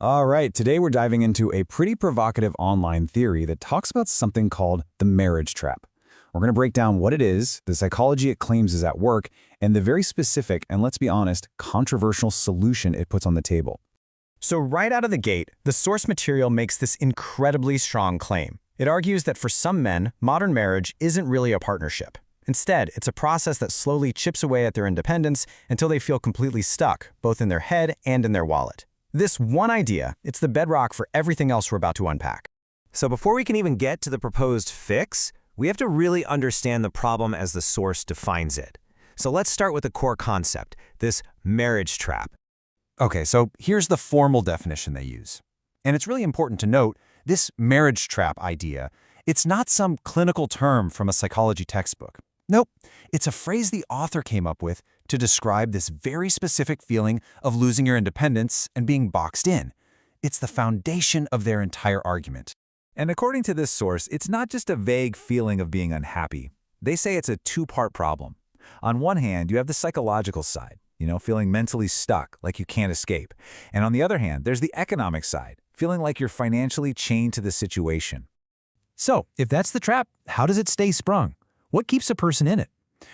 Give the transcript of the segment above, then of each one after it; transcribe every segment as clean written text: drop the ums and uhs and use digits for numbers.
All right, today we're diving into a pretty provocative online theory that talks about something called the marriage trap. We're going to break down what it is, the psychology it claims is at work, and the very specific and, let's be honest, controversial solution it puts on the table. So right out of the gate, the source material makes this incredibly strong claim. It argues that for some men, modern marriage isn't really a partnership. Instead, it's a process that slowly chips away at their independence until they feel completely stuck, both in their head and in their wallet. This one idea, it's the bedrock for everything else we're about to unpack. So before we can even get to the proposed fix, we have to really understand the problem as the source defines it. So let's start with the core concept, this marriage trap. Okay, so here's the formal definition they use. And it's really important to note, this marriage trap idea, it's not some clinical term from a psychology textbook. Nope, it's a phrase the author came up with to describe this very specific feeling of losing your independence and being boxed in. It's the foundation of their entire argument. And according to this source, it's not just a vague feeling of being unhappy. They say it's a two-part problem. On one hand, you have the psychological side, feeling mentally stuck, like you can't escape. And on the other hand, there's the economic side, feeling like you're financially chained to the situation. So, if that's the trap, how does it stay sprung? What keeps a person in it?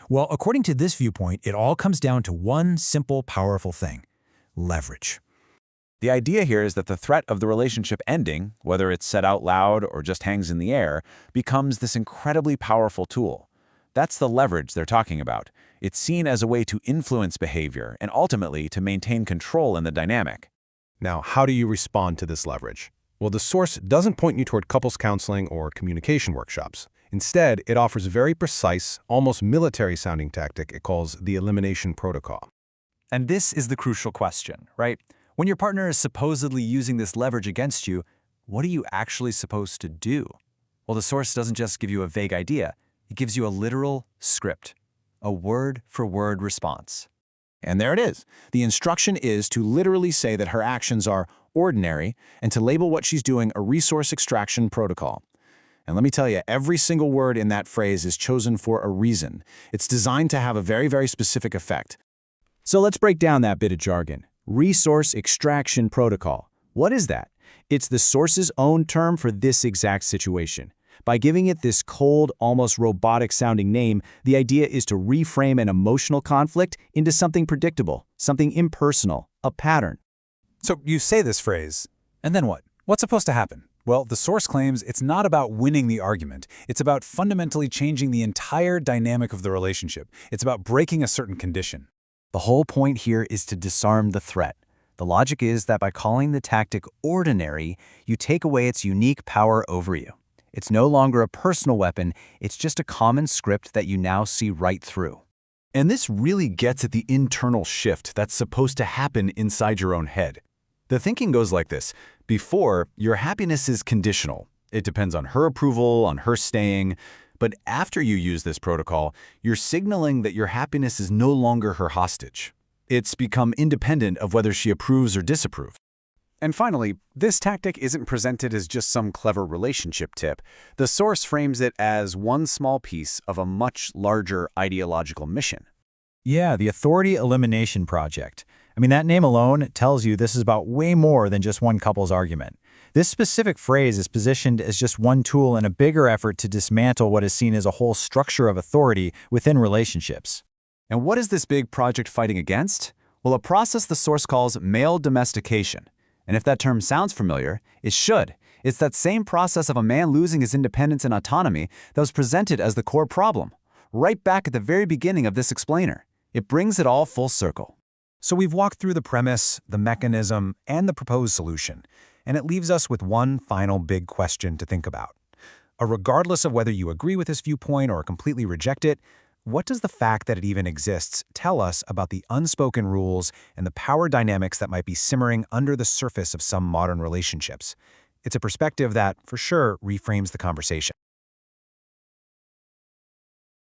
Well, according to this viewpoint, it all comes down to one simple, powerful thing: leverage. The idea here is that the threat of the relationship ending, whether it's said out loud or just hangs in the air, becomes this incredibly powerful tool. That's the leverage they're talking about. It's seen as a way to influence behavior and ultimately to maintain control in the dynamic. Now, how do you respond to this leverage? Well, the source doesn't point you toward couples counseling or communication workshops. Instead, it offers a very precise, almost military-sounding tactic it calls the elimination protocol. And this is the crucial question, right? When your partner is supposedly using this leverage against you, what are you actually supposed to do? Well, the source doesn't just give you a vague idea. It gives you a literal script, a word-for-word response. And there it is. The instruction is to literally say that her actions are ordinary and to label what she's doing a resource extraction protocol. And let me tell you, every single word in that phrase is chosen for a reason. It's designed to have a very, very specific effect. So let's break down that bit of jargon. Resource extraction protocol. What is that? It's the source's own term for this exact situation. By giving it this cold, almost robotic-sounding name, the idea is to reframe an emotional conflict into something predictable, something impersonal, a pattern. So you say this phrase, and then what? What's supposed to happen? Well, the source claims it's not about winning the argument. It's about fundamentally changing the entire dynamic of the relationship. It's about breaking a certain condition. The whole point here is to disarm the threat. The logic is that by calling the tactic ordinary, you take away its unique power over you. It's no longer a personal weapon, it's just a common script that you now see right through. And this really gets at the internal shift that's supposed to happen inside your own head. The thinking goes like this. Before, your happiness is conditional. It depends on her approval, on her staying. But after you use this protocol, you're signaling that your happiness is no longer her hostage. It's become independent of whether she approves or disapproves. And finally, this tactic isn't presented as just some clever relationship tip. The source frames it as one small piece of a much larger ideological mission. Yeah, the Authority Elimination Project. That name alone tells you this is about way more than just one couple's argument. This specific phrase is positioned as just one tool in a bigger effort to dismantle what is seen as a whole structure of authority within relationships. And what is this big project fighting against? Well, a process the source calls male domestication. And if that term sounds familiar, it should. It's that same process of a man losing his independence and autonomy that was presented as the core problem, right back at the very beginning of this explainer. It brings it all full circle. So we've walked through the premise, the mechanism, and the proposed solution, and it leaves us with one final big question to think about. Regardless of whether you agree with this viewpoint or completely reject it, what does the fact that it even exists tell us about the unspoken rules and the power dynamics that might be simmering under the surface of some modern relationships? It's a perspective that, for sure, reframes the conversation.